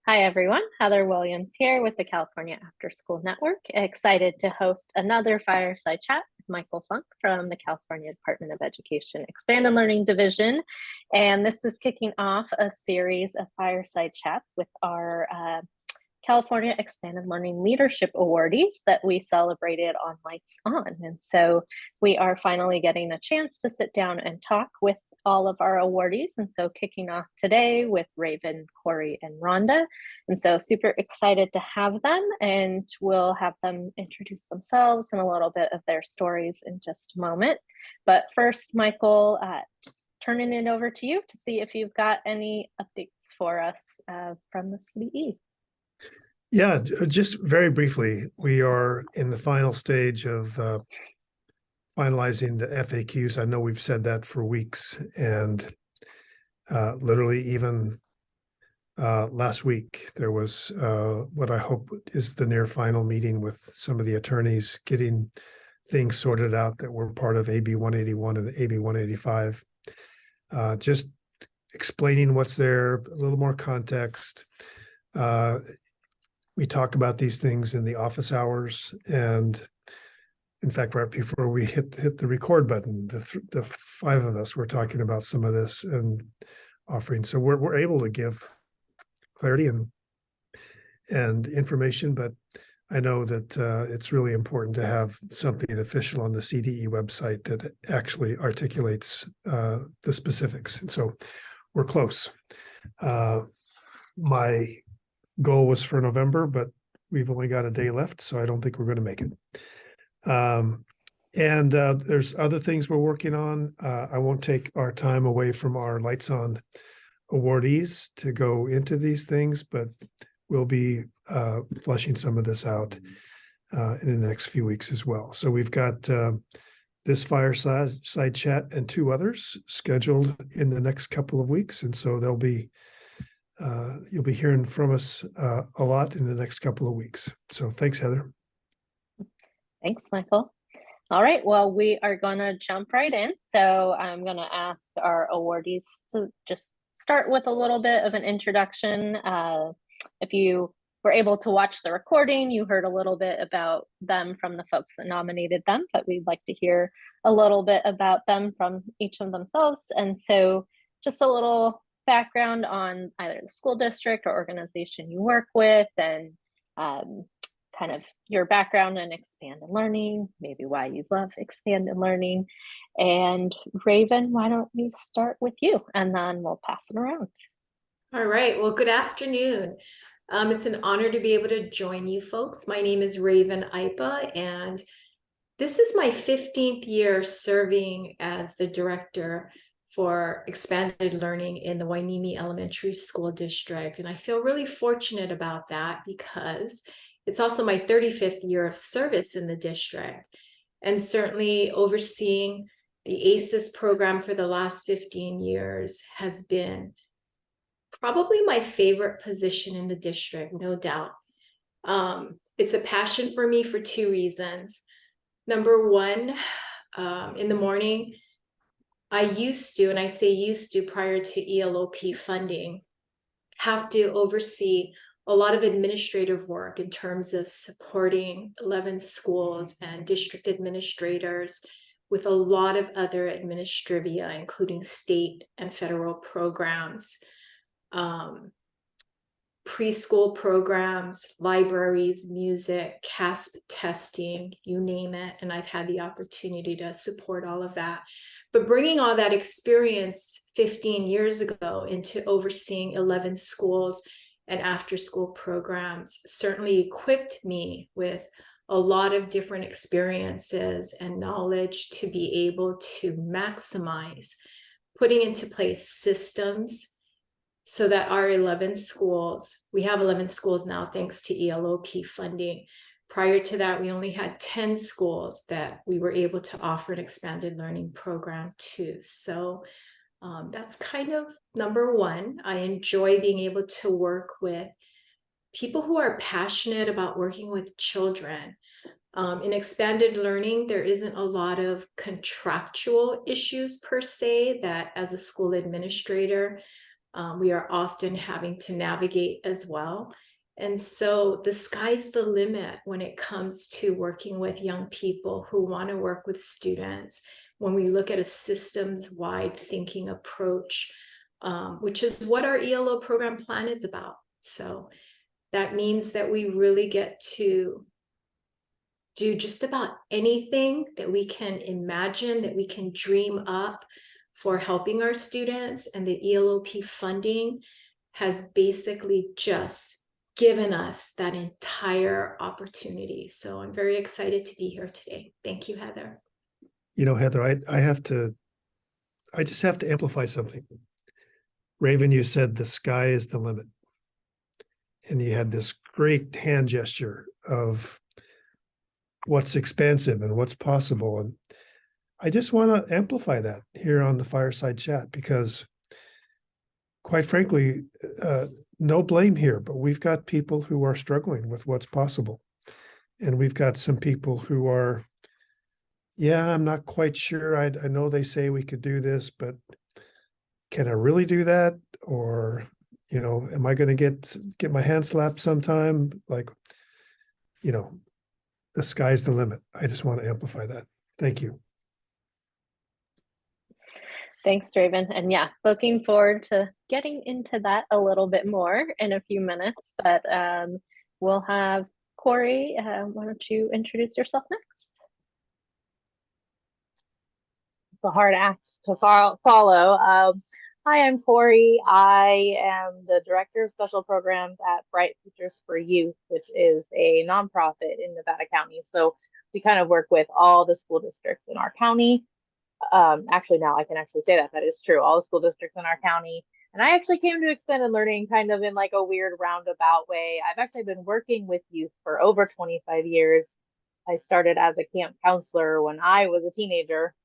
Hi, everyone. Heather Williams here with the California AfterSchool Network. Excited to host another Fireside Chat with Michael Funk from the California Department of Education Expanded Learning Division. And this is kicking off a series of Fireside Chats with our California Expanded Learning Leadership Awardees that we celebrated on Lights On. And so we are finally getting a chance to sit down and talk with all of our awardees. And so kicking off today with Raven, Cori, and Ronda. And so super excited to have them, and we'll have them introduce themselves and a little bit of their stories in just a moment. But first, Michael, just turning it over to you to see if you've got any updates for us from the CDE. Yeah, just very briefly, we are in the final stage of finalizing the FAQs. I know we've said that for weeks, and literally even last week, there was what I hope is the near final meeting with some of the attorneys, getting things sorted out that were part of AB 181 and AB 185. Just explaining what's there, a little more context. We talk about these things in the office hours, and in fact, right before we hit the record button, the five of us were talking about some of this and offering. So we're able to give clarity and information, but I know that it's really important to have something official on the CDE website that actually articulates the specifics. And so we're close. My goal was for November, but we've only got a day left, so I don't think we're going to make it. And there's other things we're working on. I won't take our time away from our Lights On awardees to go into these things, but we'll be fleshing some of this out in the next few weeks as well. So we've got this fireside chat and two others scheduled in the next couple of weeks, and so they'll be you'll be hearing from us a lot in the next couple of weeks. So thanks, Heather. Thanks, Michael. All right, well, we are going to jump right in. So I'm going to ask our awardees to just start with a little bit of an introduction. If you were able to watch the recording, you heard a little bit about them from the folks that nominated them, but we'd like to hear a little bit about them from each of themselves. And so just a little background on either the school district or organization you work with, and kind of your background in expanded learning, maybe why you love expanded learning. And Raven, why don't we start with you, and then we'll pass it around. All right, well, good afternoon. It's an honor to be able to join you folks. My name is Raven Aipa, and this is my 15th year serving as the director for expanded learning in the Hueneme Elementary School District. And I feel really fortunate about that because it's also my 35th year of service in the district. And certainly overseeing the ACES program for the last 15 years has been probably my favorite position in the district, no doubt. It's a passion for me for two reasons. Number one, in the morning, I used to, and I say used to prior to ELOP funding, have to oversee a lot of administrative work in terms of supporting 11 schools and district administrators with a lot of other administrivia, including state and federal programs, preschool programs, libraries, music, CASP testing, you name it. And I've had the opportunity to support all of that. But bringing all that experience 15 years ago into overseeing 11 schools and after-school programs certainly equipped me with a lot of different experiences and knowledge to be able to maximize putting into place systems so that our 11 schools, we have 11 schools now thanks to ELOP funding. Prior to that, we only had 10 schools that we were able to offer an expanded learning program to. So that's kind of number one. I enjoy being able to work with people who are passionate about working with children. In expanded learning, there isn't a lot of contractual issues per se that as a school administrator We are often having to navigate as well. And so the sky's the limit when it comes to working with young people who want to work with students. When we look at a systems-wide thinking approach, which is what our ELO program plan is about. So that means that we really get to do just about anything that we can imagine, that we can dream up for helping our students. And the ELOP funding has basically just given us that entire opportunity. So I'm very excited to be here today. Thank you, Heather. You know, Heather, I just have to amplify something. Raven, you said the sky is the limit. And you had this great hand gesture of what's expansive and what's possible. And I just want to amplify that here on the Fireside Chat, because quite frankly, no blame here, but we've got people who are struggling with what's possible. And we've got some people who are, yeah, I'm not quite sure. I know they say we could do this, but can I really do that? Or, you know, am I going to get my hand slapped sometime? Like, you know, the sky's the limit. I just want to amplify that. Thank you. Thanks, Raven. And yeah, looking forward to getting into that a little bit more in a few minutes. But we'll have Cori. Why don't you introduce yourself next? It's a hard act to follow. Hi, I'm Cori. I am the Director of Special Programs at Bright Futures for Youth, which is a nonprofit in Nevada County. So we kind of work with all the school districts in our county. Actually, now I can actually say that is true. All the school districts in our county. And I actually came to expanded learning kind of in like a weird roundabout way. I've actually been working with youth for over 25 years. I started as a camp counselor when I was a teenager.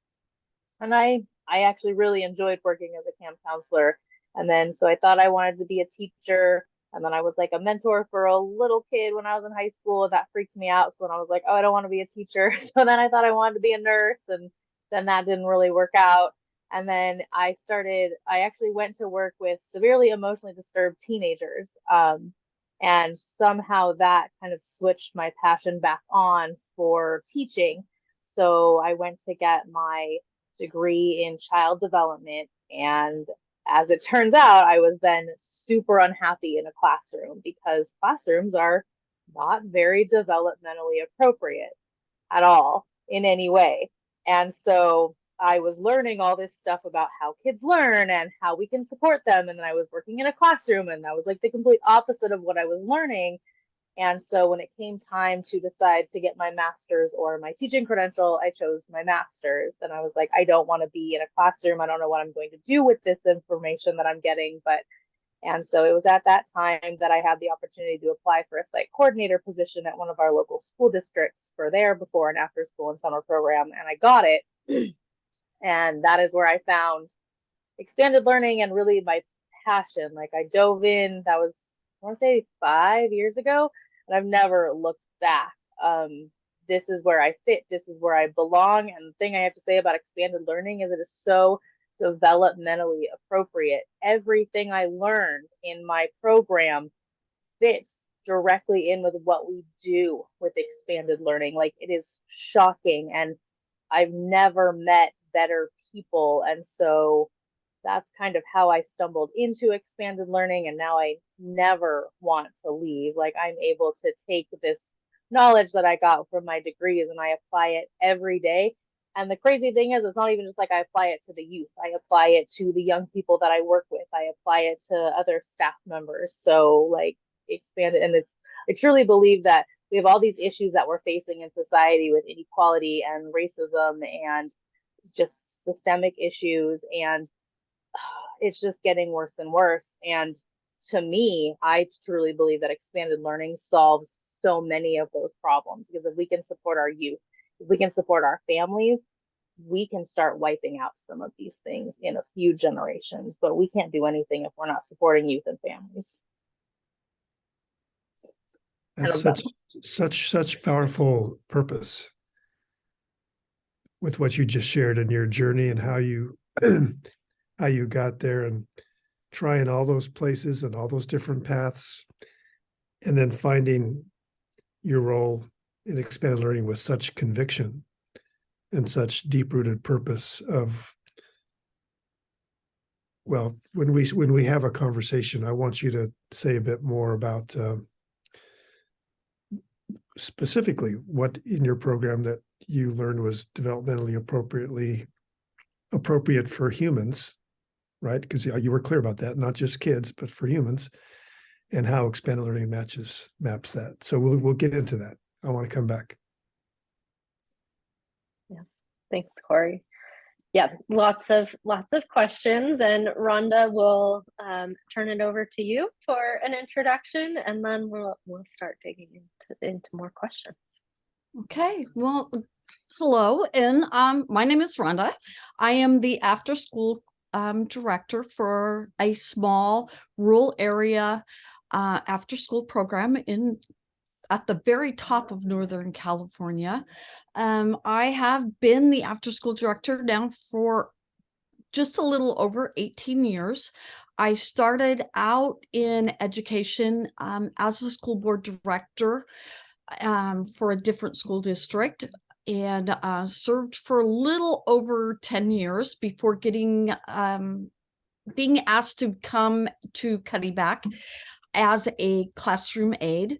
And I actually really enjoyed working as a camp counselor. And then, so I thought I wanted to be a teacher. And then I was like a mentor for a little kid when I was in high school. That freaked me out. So then I was like, oh, I don't want to be a teacher. So then I thought I wanted to be a nurse. And then that didn't really work out. And then I actually went to work with severely emotionally disturbed teenagers. And somehow that kind of switched my passion back on for teaching. So I went to get my degree in child development. And as it turns out, I was then super unhappy in a classroom because classrooms are not very developmentally appropriate at all in any way. And so I was learning all this stuff about how kids learn and how we can support them. And then I was working in a classroom, and that was like the complete opposite of what I was learning. And so when it came time to decide to get my master's or my teaching credential, I chose my master's. And I was like, I don't want to be in a classroom. I don't know what I'm going to do with this information that I'm getting. And so it was at that time that I had the opportunity to apply for a site coordinator position at one of our local school districts for their before and after school and summer program. And I got it. And that is where I found expanded learning and really my passion. Like I dove in, that was, I want to say 5 years ago, and I've never looked back. This is where I fit. This is where I belong. And the thing I have to say about expanded learning is it is so developmentally appropriate. Everything I learned in my program fits directly in with what we do with expanded learning. Like it is shocking. And I've never met better people. And so that's kind of how I stumbled into expanded learning. And now I never want to leave. Like I'm able to take this knowledge that I got from my degrees and I apply it every day. And the crazy thing is, it's not even just like I apply it to the youth. I apply it to the young people that I work with. I apply it to other staff members. So like expanded, and I truly believe that we have all these issues that we're facing in society with inequality and racism and just systemic issues, and it's just getting worse and worse. And to me, I truly believe that expanded learning solves so many of those problems, because if we can support our youth, if we can support our families, we can start wiping out some of these things in a few generations. But we can't do anything if we're not supporting youth and families. That's such powerful purpose with what you just shared in your journey and how you how you got there. And trying all those places and all those different paths, and then finding your role in expanded learning with such conviction and such deep-rooted purpose of, well, when we have a conversation, I want you to say a bit more about specifically what in your program that you learned was developmentally appropriate for humans, right? Because you were clear about that, not just kids, but for humans, and how expanded learning maps that. So we'll get into that. I want to come back. Yeah, thanks, Cori. Yeah, lots of questions, and Rhonda will turn it over to you for an introduction, and then we'll start digging into more questions. Okay, well, hello, and my name is Ronda. I am the after school director for a small rural area after school program at the very top of Northern California. I have been the after school director now for just a little over 18 years. I started out in education as a school board director for a different school district, and served for a little over 10 years before being asked to come to Cuddeback as a classroom aide.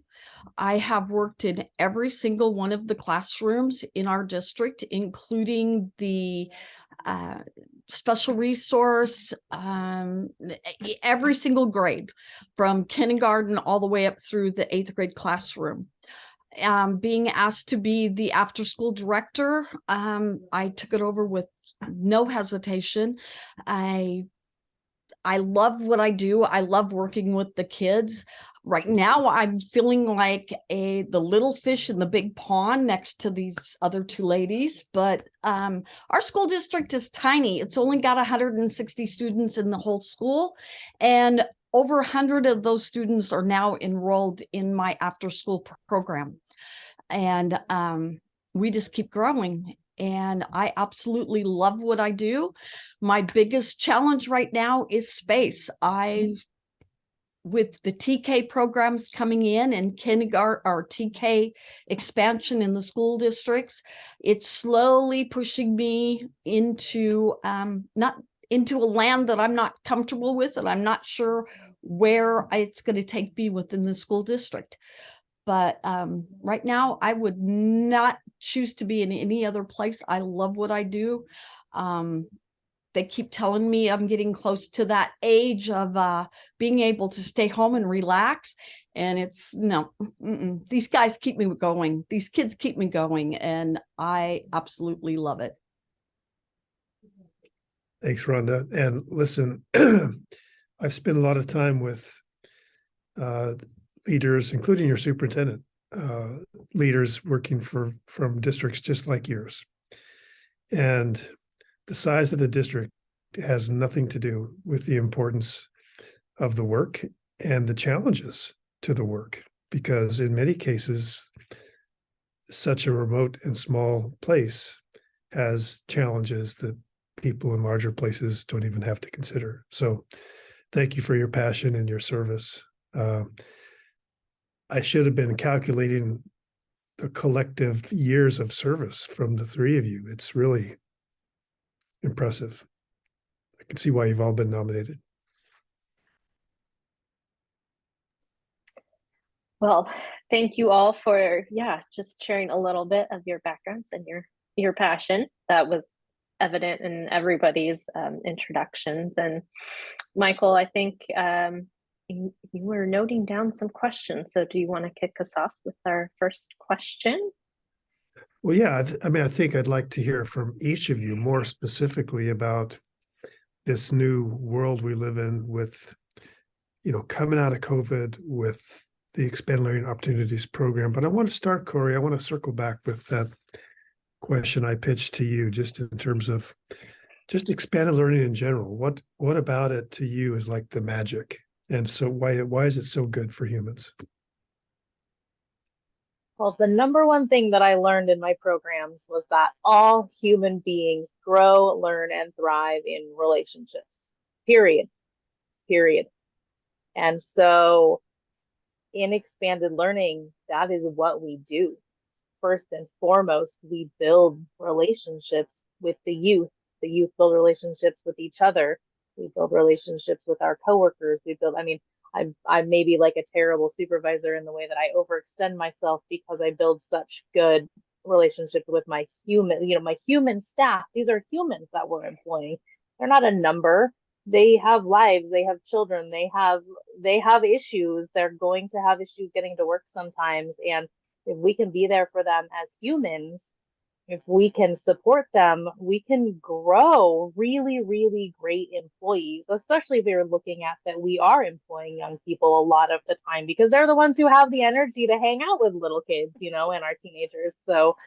I have worked in every single one of the classrooms in our district, including the special resource, every single grade, from kindergarten all the way up through the 8th grade classroom. Being asked to be the after school director, I took it over with no hesitation. I love what I do. I love working with the kids. Right now, I'm feeling like the little fish in the big pond next to these other two ladies. But our school district is tiny. It's only got 160 students in the whole school, and over 100 of those students are now enrolled in my after-school program. And we just keep growing. And I absolutely love what I do. My biggest challenge right now is space. With the TK programs coming in and kindergarten or TK expansion in the school districts, it's slowly pushing me into not into a land that I'm not comfortable with, and I'm not sure where it's going to take me within the school district. But right now, I would not choose to be in any other place. I love what I do. They keep telling me I'm getting close to that age of being able to stay home and relax. And it's no, these guys keep me going. These kids keep me going. And I absolutely love it. Thanks, Rhonda. And listen, I've spent a lot of time with leaders, including your superintendent, leaders working from districts just like yours. And the size of the district has nothing to do with the importance of the work and the challenges to the work, because in many cases, such a remote and small place has challenges that people in larger places don't even have to consider. So thank you for your passion and your service. I should have been calculating the collective years of service from the three of you. It's really impressive. I can see why you've all been nominated. Well, thank you all for, just sharing a little bit of your backgrounds and your passion. That was evident in everybody's introductions. And Michael, I think you were noting down some questions. So do you want to kick us off with our first question? Well, yeah, I think I'd like to hear from each of you more specifically about this new world we live in with, coming out of COVID with the Expanded Learning Opportunities program. But I want to start, Cori, I want to circle back with that question I pitched to you, just in terms of just expanded learning in general. What about it to you is like the magic? And so why is it so good for humans? Well, the number one thing that I learned in my programs was that all human beings grow, learn, and thrive in relationships, period. period. And so in expanded learning, that is what we do. First and foremost, we build relationships with the youth. The youth build relationships with each other. We build relationships with our coworkers. I'm maybe like a terrible supervisor in the way that I overextend myself because I build such good relationships with my human staff. These are humans that we're employing. They're not a number. They have lives, they have children, they have issues. They're going to have issues getting to work sometimes. And if we can be there for them as humans, if we can support them, we can grow really, really great employees, especially if we're looking at that we are employing young people a lot of the time because they're the ones who have the energy to hang out with little kids, and our teenagers. So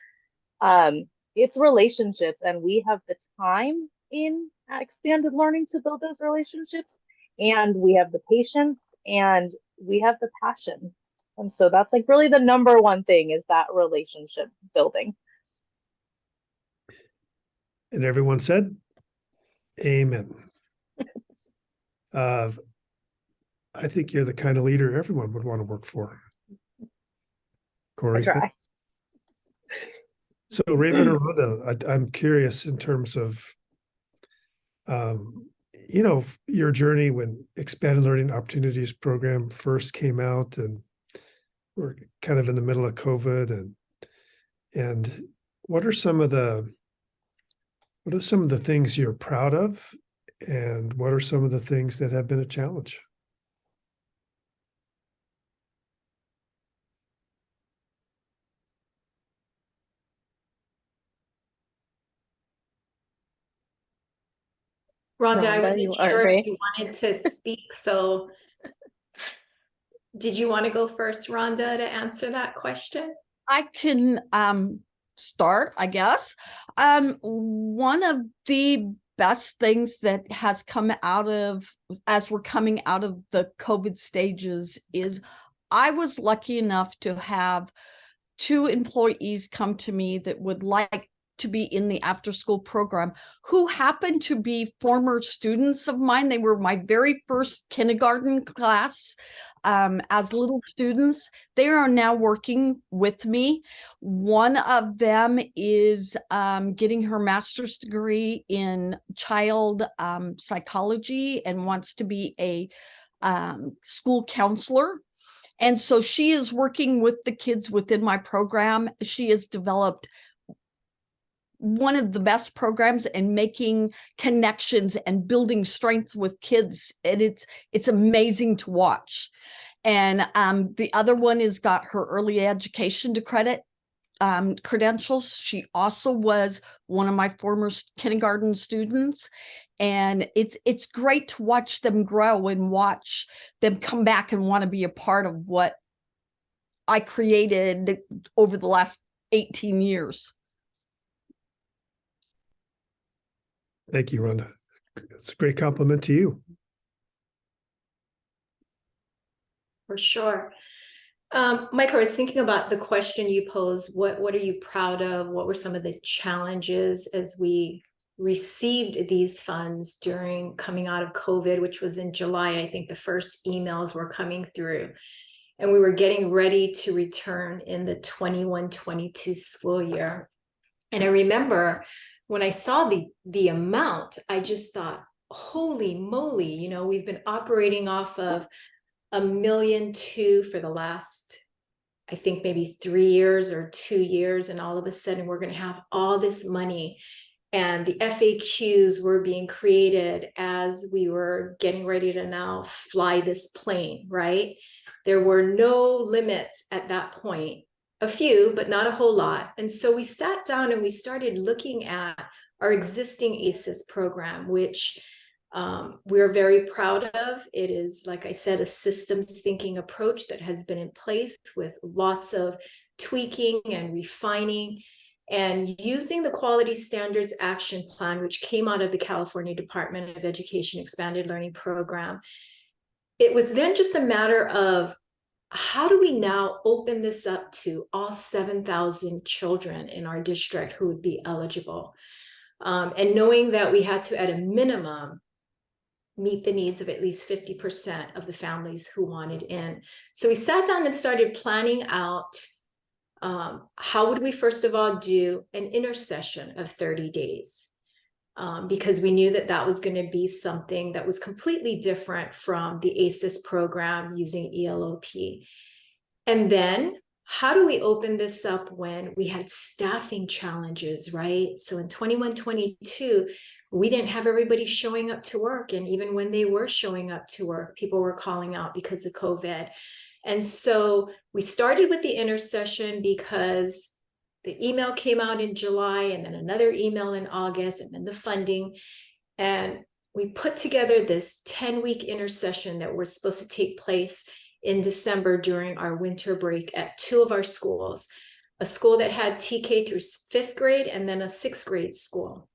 it's relationships, and we have the time in expanded learning to build those relationships, and we have the patience, and we have the passion. And so that's like really the number one thing is that relationship building. And everyone said, amen. I think you're the kind of leader everyone would want to work for. Cori. Try. So Raven or Ronda, I'm curious in terms of, your journey when Expanded Learning Opportunities program first came out, and we're kind of in the middle of COVID, and what are some of the things you're proud of, and what are some of the things that have been a challenge? Rhonda, I Rhonda, wasn't you are sure right. if you wanted to speak, so did you want to go first, Rhonda, to answer that question? I can start, I guess. One of the best things that has come out of, as we're coming out of the COVID stages, is I was lucky enough to have 2 employees come to me that would like to be in the after school program, who happened to be former students of mine. They were my very first kindergarten class as little students. They are now working with me. One of them is getting her master's degree in child psychology and wants to be a school counselor. And so she is working with the kids within my program. She has developed one of the best programs and making connections and building strengths with kids. And it's amazing to watch. And the other one has got her early education to credit credentials. She also was one of my former kindergarten students. And it's great to watch them grow and watch them come back and want to be a part of what I created over the last 18 years. Thank you, Rhonda. It's a great compliment to you. For sure. Mike, I was thinking about the question you posed. What are you proud of? What were some of the challenges as we received these funds during coming out of COVID, which was in July? I think the first emails were coming through, and we were getting ready to return in the 21-22 school year. And I remember when I saw the amount, I just thought, holy moly, we've been operating off of $1.2 million for the last, I think maybe 3 years or 2 years. And all of a sudden we're going to have all this money. And the FAQs were being created as we were getting ready to now fly this plane, right? There were no limits at that point, a few, but not a whole lot. And so we sat down and we started looking at our existing ACES program, which we're very proud of. It is, like I said, a systems thinking approach that has been in place with lots of tweaking and refining and using the Quality Standards Action Plan, which came out of the California Department of Education Expanded Learning Program. It was then just a matter of how do we now open this up to all 7,000 children in our district who would be eligible? And knowing that we had to, at a minimum, meet the needs of at least 50% of the families who wanted in. So we sat down and started planning out how would we first of all do an intercession of 30 days? Because we knew that that was going to be something that was completely different from the ACES program using ELOP. And then how do we open this up when we had staffing challenges, right? So in 21-22, we didn't have everybody showing up to work. And even when they were showing up to work, people were calling out because of COVID. And so we started with the intercession because the email came out in July, and then another email in August, and then the funding. And we put together this 10-week intercession that was supposed to take place in December during our winter break at 2 of our schools, a school that had TK through 5th grade and then a 6th grade school.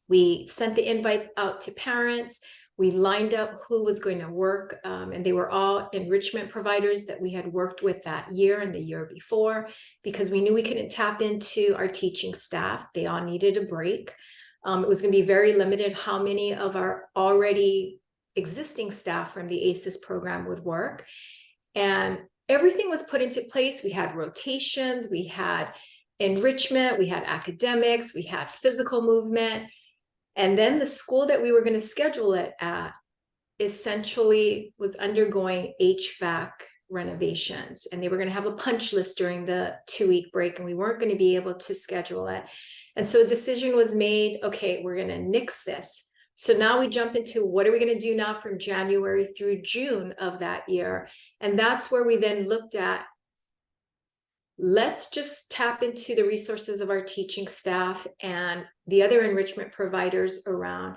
We sent the invite out to parents. We lined up who was going to work, and they were all enrichment providers that we had worked with that year and the year before, because we knew we couldn't tap into our teaching staff. They all needed a break. It was going to be very limited how many of our already existing staff from the ACES program would work. And everything was put into place. We had rotations, we had enrichment, we had academics, we had physical movement. And then the school that we were going to schedule it at essentially was undergoing HVAC renovations, and they were going to have a punch list during the 2-week break, and we weren't going to be able to schedule it. And so a decision was made, okay, we're going to nix this. So now we jump into what are we going to do now from January through June of that year? And that's where we then looked at, let's just tap into the resources of our teaching staff and the other enrichment providers around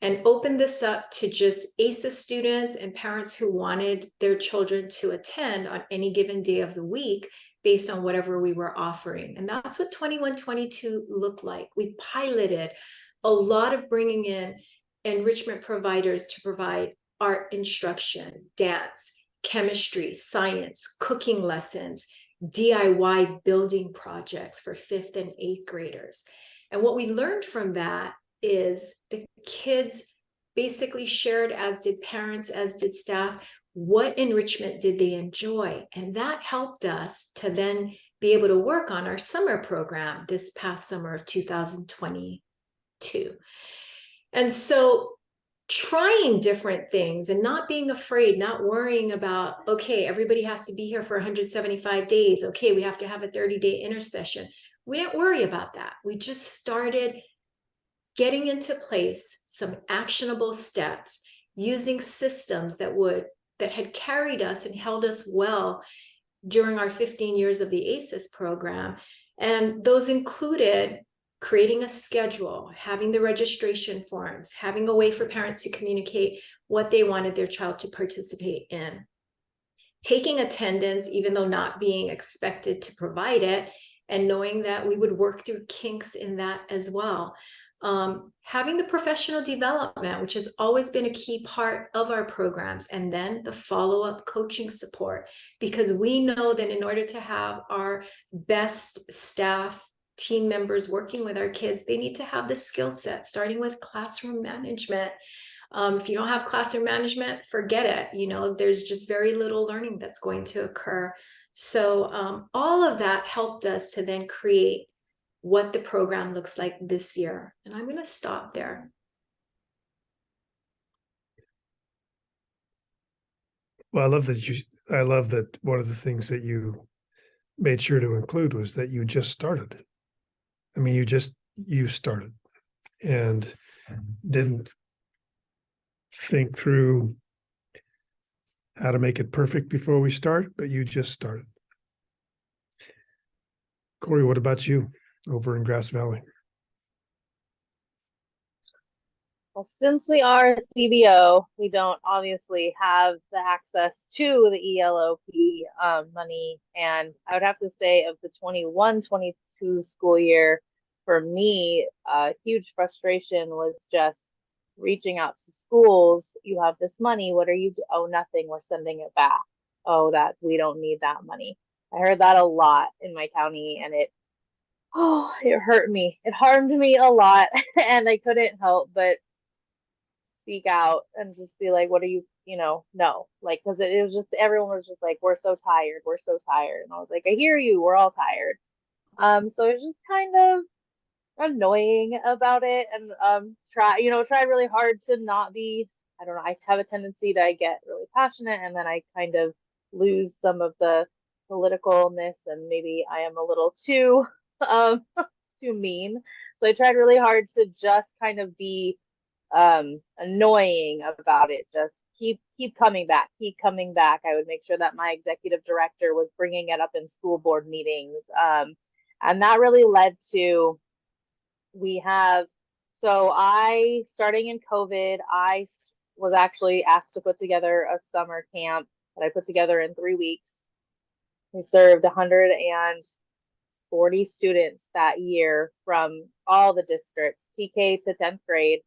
and open this up to just ACES students and parents who wanted their children to attend on any given day of the week based on whatever we were offering. And that's what 21-22 looked like. We piloted a lot of bringing in enrichment providers to provide art instruction, dance, chemistry, science, cooking lessons, DIY building projects for 5th and 8th graders. And what we learned from that is the kids basically shared, as did parents, as did staff, what enrichment did they enjoy. And that helped us to then be able to work on our summer program this past summer of 2022. And so trying different things and not being afraid, not worrying about, okay, everybody has to be here for 175 days. Okay, we have to have a 30-day intercession. We didn't worry about that. We just started getting into place some actionable steps using systems that had carried us and held us well during our 15 years of the ACES program. And those included creating a schedule, having the registration forms, having a way for parents to communicate what they wanted their child to participate in, taking attendance, even though not being expected to provide it, and knowing that we would work through kinks in that as well. Having the professional development, which has always been a key part of our programs, and then the follow-up coaching support, because we know that in order to have our best staff, team members working with our kids, they need to have the skill set, starting with classroom management. If you don't have classroom management, forget it. You know, there's just very little learning that's going to occur. So all of that helped us to then create what the program looks like this year. And I'm going to stop there. Well, I love that one of the things that you made sure to include was that you just started. I mean, you started and didn't think through how to make it perfect before we start, but you just started. Cori, what about you over in Grass Valley? Well, since we are a CBO, we don't obviously have the access to the ELOP money. And I would have to say of the 21-22 school year, for me, a huge frustration was just reaching out to schools. You have this money. What are you doing? Oh, nothing. We're sending it back. Oh, that we don't need that money. I heard that a lot in my county, and it hurt me. It harmed me a lot, and I couldn't help but seek out and just be like, what are you, no, like, because it was just, everyone was just like, we're so tired, we're so tired. And I was like, I hear you, we're all tired. So it's just kind of annoying about it, and try really hard to not be, I don't know, I have a tendency to get really passionate, and then I kind of lose some of the politicalness, and maybe I am a little too um too mean. So I tried really hard to just kind of be annoying about it, just keep coming back, keep coming back. I would make sure that my executive director was bringing it up in school board meetings, and that really led to, we have, so I, starting in COVID, I was actually asked to put together a summer camp that I put together in 3 weeks. We served 140 students that year from all the districts, TK to 10th grade.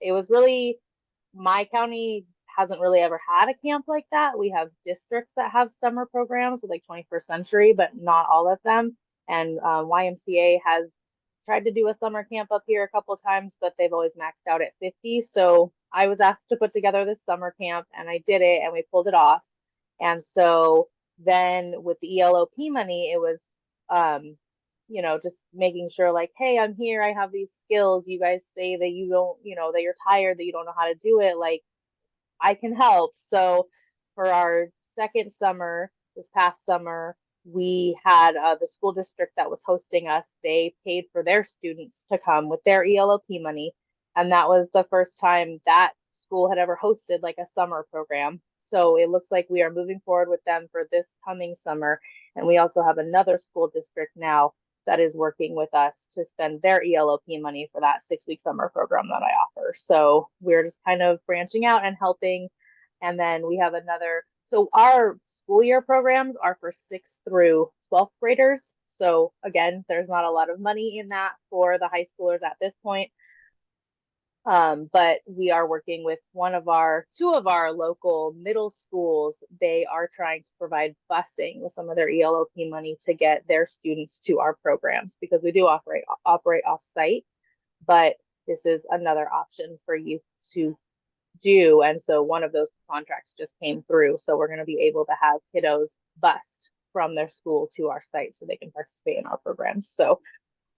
It was really, my county hasn't really ever had a camp like that. We have districts that have summer programs with like 21st Century, but not all of them. And YMCA has tried to do a summer camp up here a couple of times, but they've always maxed out at 50. So I was asked to put together this summer camp, and I did it, and we pulled it off. And so then with the ELOP money, it was, just making sure like, hey, I'm here, I have these skills. You guys say that you don't, that you're tired, that you don't know how to do it. Like, I can help. So for our second summer, this past summer, we had the school district that was hosting us, they paid for their students to come with their ELOP money. And that was the first time that school had ever hosted like a summer program. So it looks like we are moving forward with them for this coming summer. And we also have another school district now that is working with us to spend their ELOP money for that 6-week summer program that I offer. So we're just kind of branching out and helping. And then we have another, so our school year programs are for 6th through 12th graders. So again, there's not a lot of money in that for the high schoolers at this point. But we are working with two of our local middle schools. They are trying to provide busing with some of their ELOP money to get their students to our programs, because we do operate off site, but this is another option for youth to do. And so one of those contracts just came through. So we're going to be able to have kiddos bused from their school to our site so they can participate in our programs. So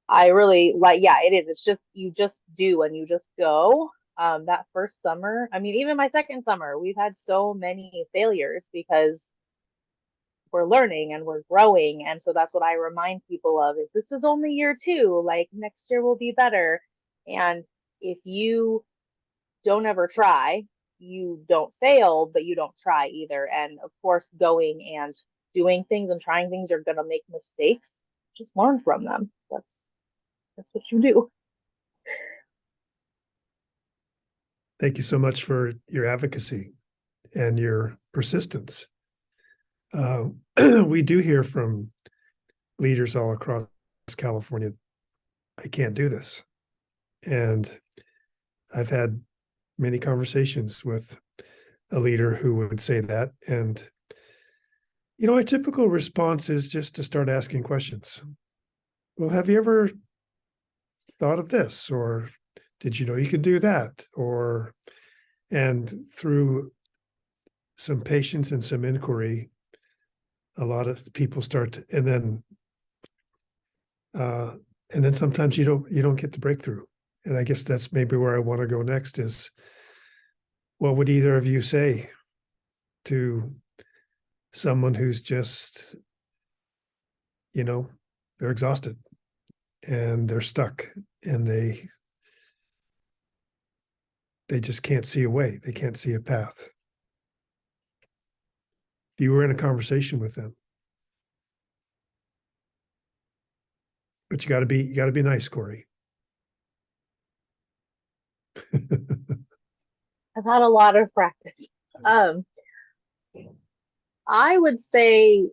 I really like, yeah, it is. It's just, you just do, and you just go. That first summer, I mean, even my second summer, we've had so many failures because we're learning and we're growing. And so that's what I remind people of, is this is only year 2, like next year will be better. And if you don't ever try, you don't fail, but you don't try either. And of course, going and doing things and trying things, you're going to make mistakes. Just learn from them. That's what you do. Thank you so much for your advocacy and your persistence. We do hear from leaders all across California, I can't do this. And I've had many conversations with a leader who would say that. And, our typical response is just to start asking questions. Well, have you ever thought of this? Or did you know you could do that? And through some patience and some inquiry, a lot of people start to, and then sometimes you don't get the breakthrough. And I guess that's maybe where I want to go next is, what would either of you say to someone who's just, they're exhausted and they're stuck and they just can't see a way. They can't see a path. If you were in a conversation with them, but you got to be nice, Cori. I've had a lot of practice. I would say,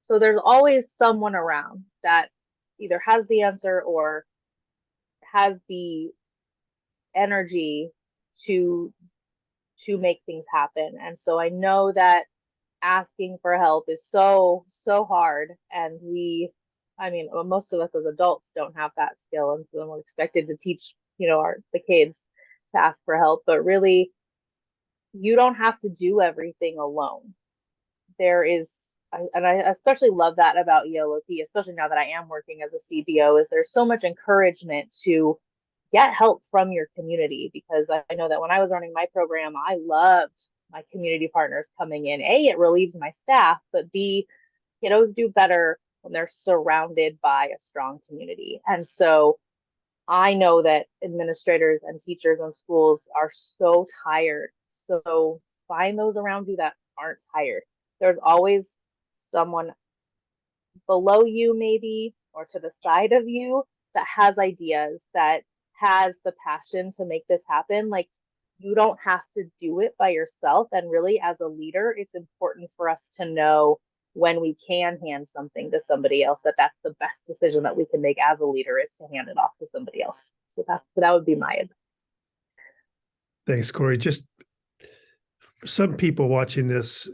so there's always someone around that either has the answer or has the energy to make things happen. And so I know that asking for help is so hard, and most of us as adults don't have that skill, and so then we're expected to teach the kids to ask for help, but really you don't have to do everything alone. And I especially love that about ELOP, especially now that I am working as a CBO, is there's so much encouragement to get help from your community, because I know that when I was running my program, I loved my community partners coming in. A, it relieves my staff, but B, kiddos do better when they're surrounded by a strong community. And so I know that administrators and teachers and schools are so tired. So find those around you that aren't tired. There's always someone below you, maybe, or to the side of you, that has ideas, that has the passion to make this happen. Like, you don't have to do it by yourself. And really, as a leader, it's important for us to know when we can hand something to somebody else, that's the best decision that we can make as a leader, is to hand it off to somebody else. So that would be my advice. Thanks, Cori. Just some people watching this,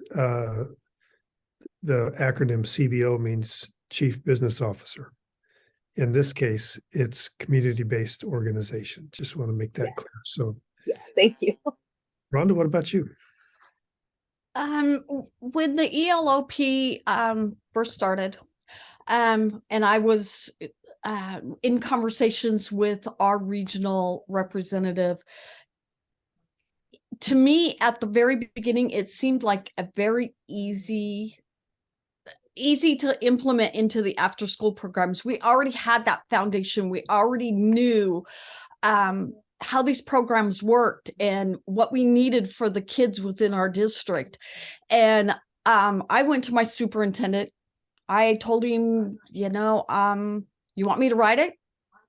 the acronym CBO means Chief Business Officer. In this case, it's community-based organization. Just want to make that clear. So thank you. Rhonda, what about you? When the ELOP first started, and I was in conversations with our regional representative, to me, at the very beginning, it seemed like a very easy to implement into the after school programs. We already had that foundation. We already knew how these programs worked and what we needed for the kids within our district. And I went to my superintendent. I told him, you want me to write it?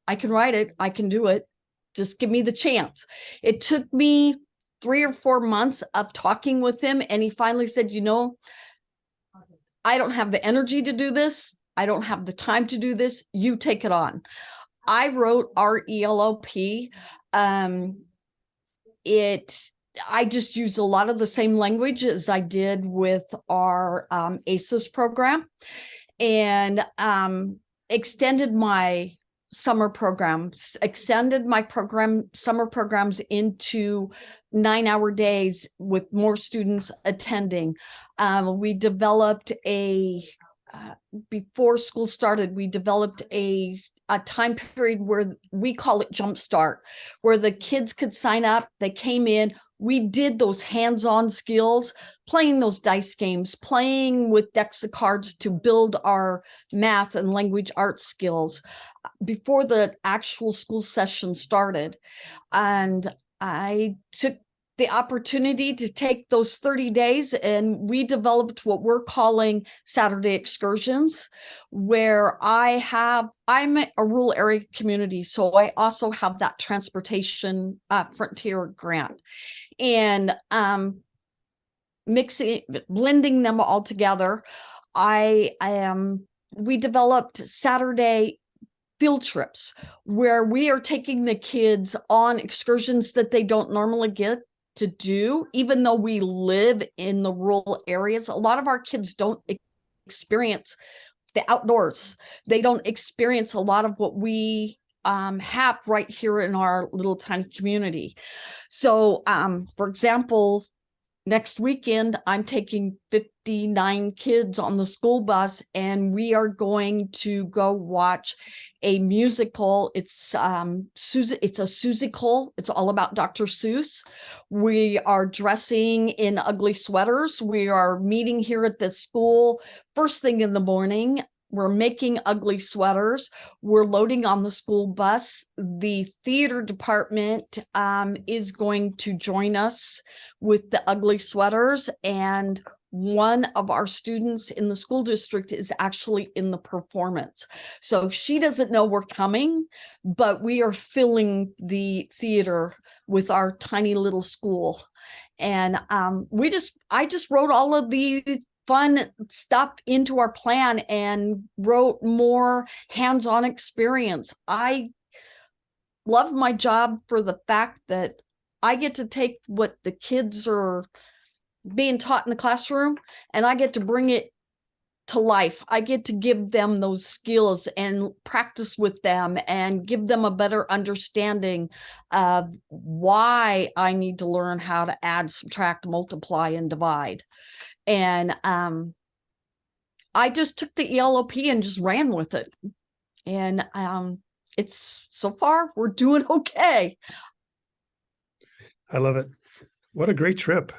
I can write it. I can do it. Just give me the chance. It took me 3 or 4 months of talking with him. And he finally said, I don't have the energy to do this. I don't have the time to do this. You take it on. I wrote our ELOP. I just used a lot of the same language as I did with our ACES program, and extended my summer programs into 9-hour days with more students attending. We developed before school started, we developed a time period where we call it Jumpstart, where the kids could sign up. They came in. We did those hands-on skills, playing those dice games, playing with decks of cards to build our math and language arts skills before the actual school session started. And I took the opportunity to take those 30 days, and we developed what we're calling Saturday excursions, where I'm a rural area community, so I also have that transportation frontier grant, and blending them all together. We developed Saturday field trips where we are taking the kids on excursions that they don't normally get to do, even though we live in the rural areas. A lot of our kids don't experience the outdoors. They don't experience a lot of what we have right here in our little tiny community. So, for example, next weekend, I'm taking 59 kids on the school bus, and we are going to go watch a musical. It's a Seussical. It's all about Dr. Seuss. We are dressing in ugly sweaters. We are meeting here at the school first thing in the morning. We're making ugly sweaters. We're loading on the school bus. The theater department is going to join us with the ugly sweaters. And one of our students in the school district is actually in the performance. So she doesn't know we're coming, but we are filling the theater with our tiny little school. And I just wrote all of these fun stuff into our plan and wrote more hands-on experience. I love my job for the fact that I get to take what the kids are being taught in the classroom, and I get to bring it to life. I get to give them those skills and practice with them and give them a better understanding of why I need to learn how to add, subtract, multiply, and divide. And I just took the ELOP and just ran with it. And it's so far we're doing okay. I love it. What a great trip.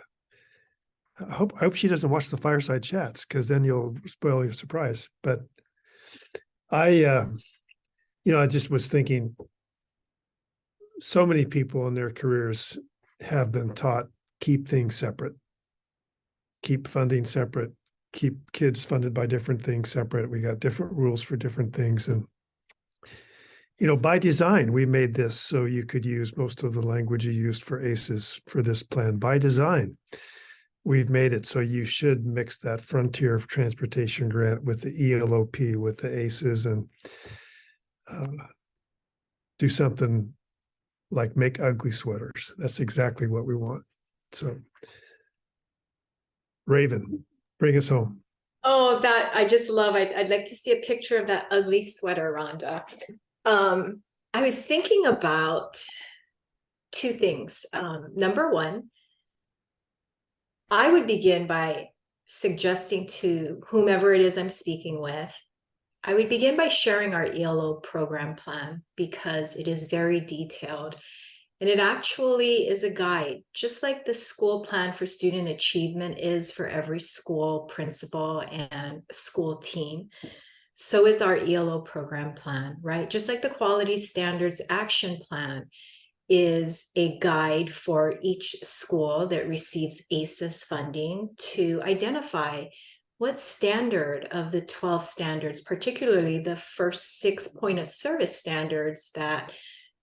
I hope she doesn't watch the Fireside chats, because then you'll spoil your surprise. But I just was thinking, so many people in their careers have been taught, keep things separate, keep funding separate, keep kids funded by different things separate. We got different rules for different things. And, by design, we made this so you could use most of the language you used for ACEs for this plan. By design, we've made it so you should mix that Frontier of Transportation grant with the ELOP, with the ACEs, and do something like make ugly sweaters. That's exactly what we want. So, Raven, bring us home. Oh, that I just love. I'd like to see a picture of that ugly sweater, Rhonda. I was thinking about two things. Number one, I would begin by suggesting to whomever it is I'm speaking with, I would begin by sharing our ELO program plan, because it is very detailed. And it actually is a guide, just like the school plan for student achievement is for every school principal and school team. So is our ELO program plan, right? Just like the quality standards action plan is a guide for each school that receives ACES funding to identify what standard of the 12 standards, particularly the first 6 point of service standards, that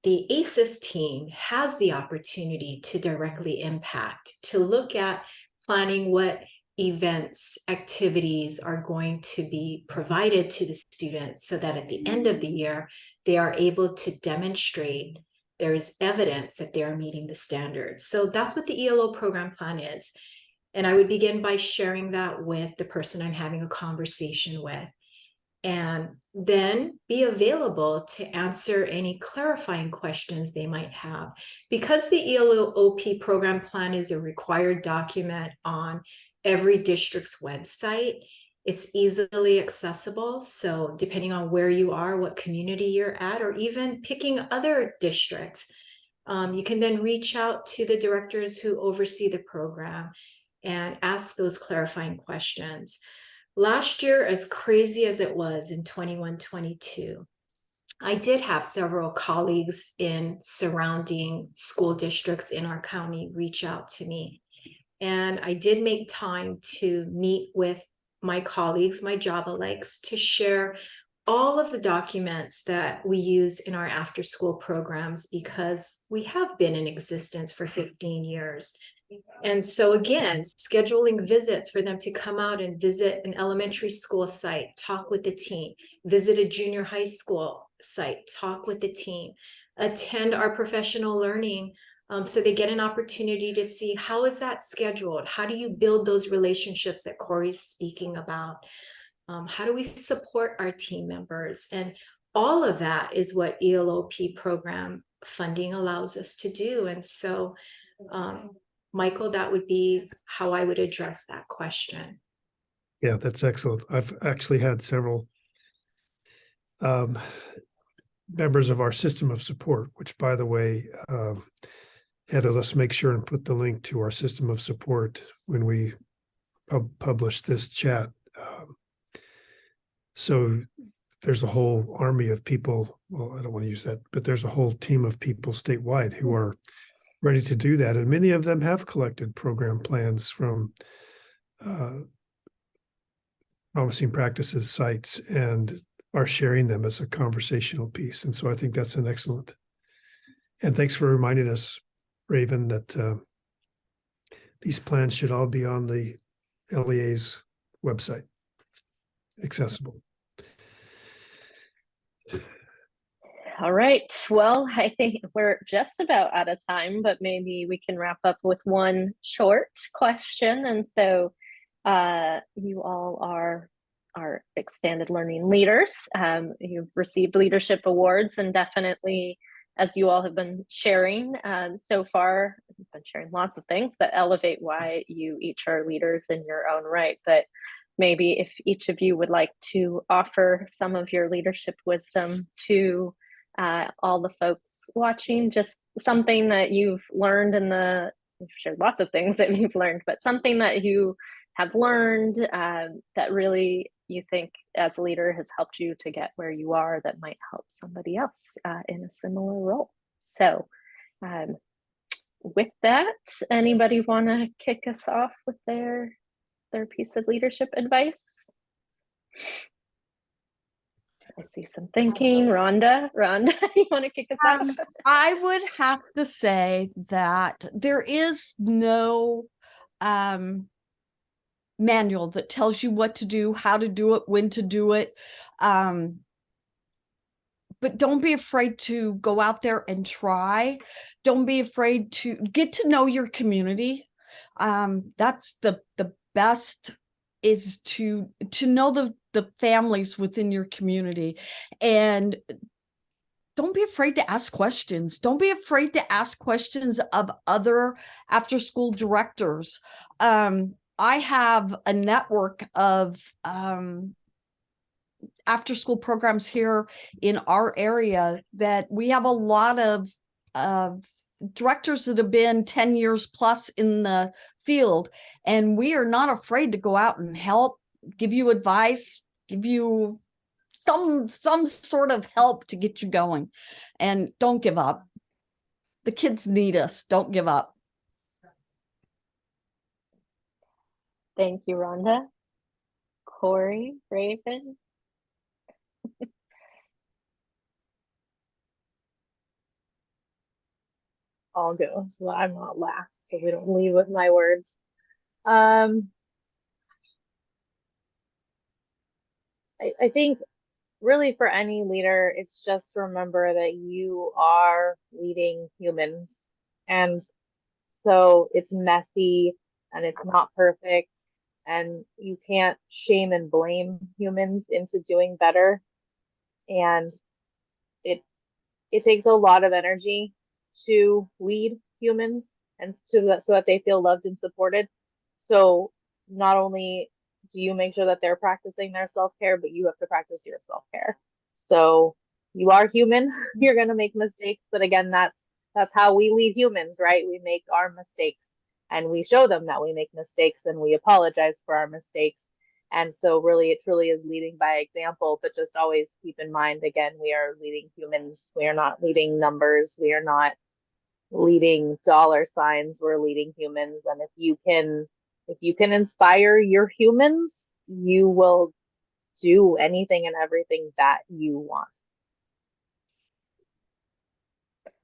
the ACES team has the opportunity to directly impact, to look at planning what events, activities are going to be provided to the students, so that at the end of the year, they are able to demonstrate there is evidence that they are meeting the standards. So that's what the ELO program plan is. And I would begin by sharing that with the person I'm having a conversation with, and then be available to answer any clarifying questions they might have. Because the ELOP program plan is a required document on every district's website, it's easily accessible. So depending on where you are, what community you're at, or even picking other districts, you can then reach out to the directors who oversee the program and ask those clarifying questions. Last year, as crazy as it was in 21-22, I did have several colleagues in surrounding school districts in our county reach out to me. And I did make time to meet with my colleagues, my Java-likes, to share all of the documents that we use in our after-school programs, because we have been in existence for 15 years. And so again, scheduling visits for them to come out and visit an elementary school site, talk with the team, visit a junior high school site, talk with the team, attend our professional learning, so they get an opportunity to see how is that scheduled? How do you build those relationships that Cori's speaking about? How do we support our team members? And all of that is what ELOP program funding allows us to do. And so, Michael, that would be how I would address that question. Yeah, that's excellent. I've actually had several members of our system of support, which, by the way, had us make sure and put the link to our system of support when we published this chat. So there's a whole army of people. Well, I don't want to use that, but there's a whole team of people statewide who are ready to do that. And many of them have collected program plans from promising practices sites and are sharing them as a conversational piece. And so I think that's an excellent. And thanks for reminding us, Raven, that these plans should all be on the LEA's website, accessible. All right. Well, I think we're just about out of time, but maybe we can wrap up with one short question. And so you all are our expanded learning leaders. You've received leadership awards, and definitely, as you all have been sharing so far, you've been sharing lots of things that elevate why you each are leaders in your own right. But maybe if each of you would like to offer some of your leadership wisdom to all the folks watching, just something that you've learned you've shared lots of things that you've learned, but something that you have learned that really you think as a leader has helped you to get where you are, that might help somebody else in a similar role. So with that, anybody want to kick us off with their piece of leadership advice? I see some thinking. Rhonda, you want to kick us off? I would have to say that there is no manual that tells you what to do, how to do it, when to do it. But don't be afraid to go out there and try. Don't be afraid to get to know your community. That's the best, is to know the families within your community. And don't be afraid to ask questions. Don't be afraid to ask questions of other after school directors. I have a network of after school programs here in our area that we have a lot of directors that have been 10 years plus in the field, and we are not afraid to go out and help, give you advice, give you some sort of help to get you going. And don't give up. The kids need us. Don't give up. Thank you, Rhonda. Cori, Raven. I'll go so I'm not last, so we don't leave with my words. I think really for any leader, it's just remember that you are leading humans. And so it's messy and it's not perfect. And you can't shame and blame humans into doing better. And it takes a lot of energy to lead humans and so that they feel loved and supported. So not only do you make sure that they're practicing their self-care, but you have to practice your self-care. So you are human. You're going to make mistakes, but again, that's how we lead humans, right? We make our mistakes and we show them that we make mistakes and we apologize for our mistakes. And so really, it truly is leading by example, but just always keep in mind, again, we are leading humans. We are not leading numbers. We are not leading dollar signs. We're leading humans. And if you can inspire your humans, you will do anything and everything that you want.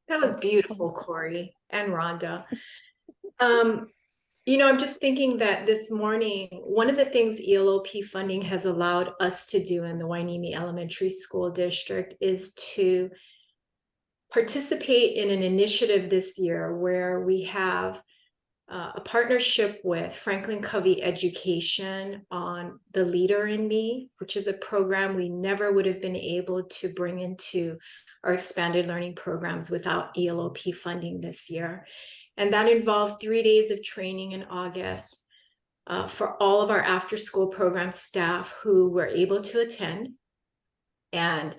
That was beautiful, Cori and Rhonda. I'm just thinking that this morning, one of the things ELOP funding has allowed us to do in the Hueneme Elementary School District is to participate in an initiative this year where we have a partnership with Franklin Covey Education on The Leader in Me, which is a program we never would have been able to bring into our expanded learning programs without ELOP funding this year. And that involved 3 days of training in August for all of our after school program staff who were able to attend. And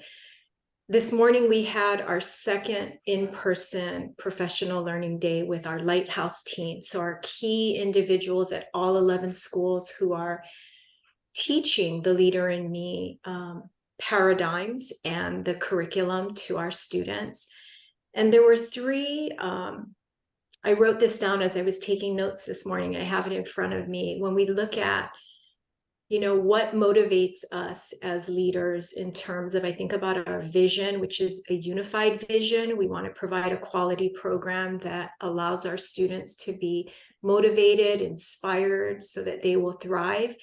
this morning we had our second in-person professional learning day with our Lighthouse team. So our key individuals at all 11 schools who are teaching the Leader in Me paradigms and the curriculum to our students. And there were three, I wrote this down as I was taking notes this morning. I have it in front of me. When we look at, what motivates us as leaders in terms of, I think about our vision, which is a unified vision. We want to provide a quality program that allows our students to be motivated, inspired, so that they will thrive.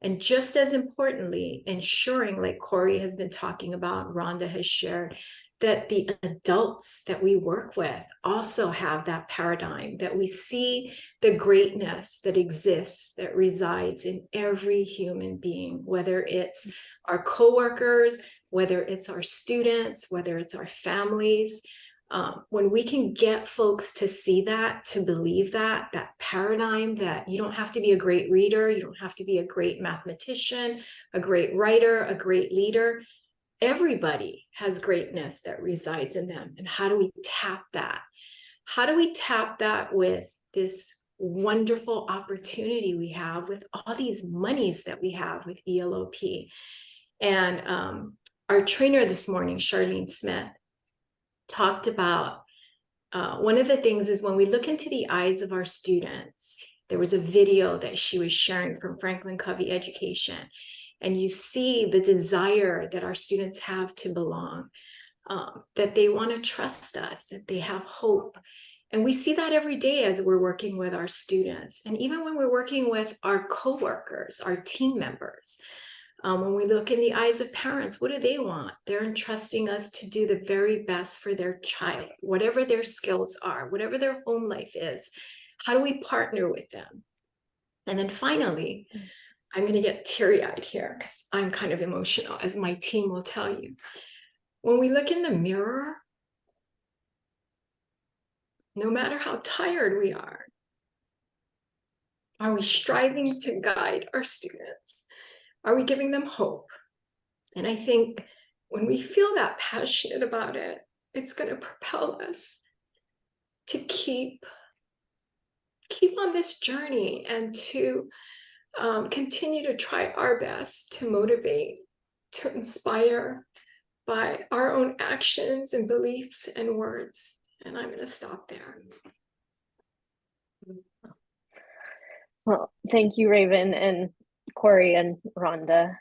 And just as importantly, ensuring, like Cori has been talking about, Rhonda has shared, that the adults that we work with also have that paradigm, that we see the greatness that exists, that resides in every human being, whether it's our coworkers, whether it's our students, whether it's our families. When we can get folks to see that, to believe that paradigm, that you don't have to be a great reader, you don't have to be a great mathematician, a great writer, a great leader. Everybody has greatness that resides in them. And how do we tap that? How do we tap that with this wonderful opportunity we have with all these monies that we have with ELOP? And our trainer this morning, Charlene Smith, talked about one of the things is when we look into the eyes of our students, there was a video that she was sharing from Franklin Covey Education. And you see the desire that our students have to belong, that they want to trust us, that they have hope. And we see that every day as we're working with our students. And even when we're working with our coworkers, our team members, when we look in the eyes of parents, what do they want? They're entrusting us to do the very best for their child, whatever their skills are, whatever their home life is. How do we partner with them? And then finally, I'm going to get teary-eyed here because I'm kind of emotional, as my team will tell you. When we look in the mirror, no matter how tired we are we striving to guide our students? Are we giving them hope? And I think when we feel that passionate about it, it's going to propel us to keep on this journey and to continue to try our best to motivate, to inspire by our own actions and beliefs and words. And I'm going to stop there. Well, thank you, Raven and Cori and Rhonda.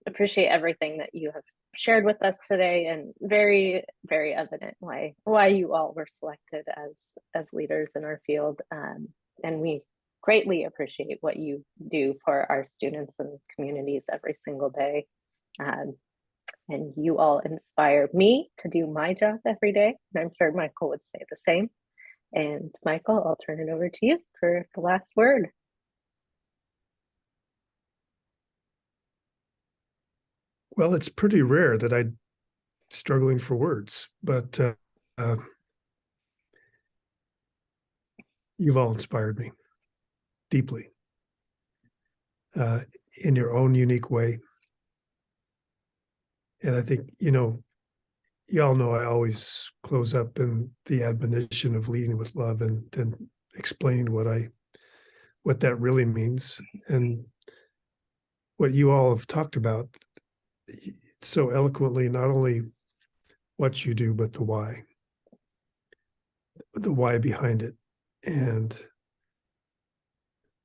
Appreciate everything that you have shared with us today, and very, very evident why you all were selected as leaders in our field. And we greatly appreciate what you do for our students and communities every single day. And you all inspire me to do my job every day. And I'm sure Michael would say the same. And Michael, I'll turn it over to you for the last word. Well, it's pretty rare that I'm struggling for words, but you've all inspired me deeply in your own unique way. And I think, y'all know I always close up in the admonition of leading with love and explain what that really means. And what you all have talked about so eloquently, not only what you do, but the why behind it, and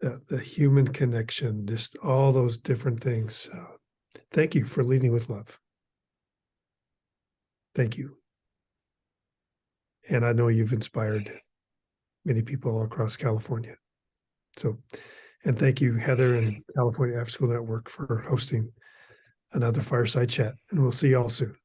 the human connection, just all those different things. Thank you for leading with love. Thank you. And I know you've inspired many people all across California. So, and thank you, Heather and California AfterSchool Network, for hosting another Fireside Chat. And we'll see you all soon.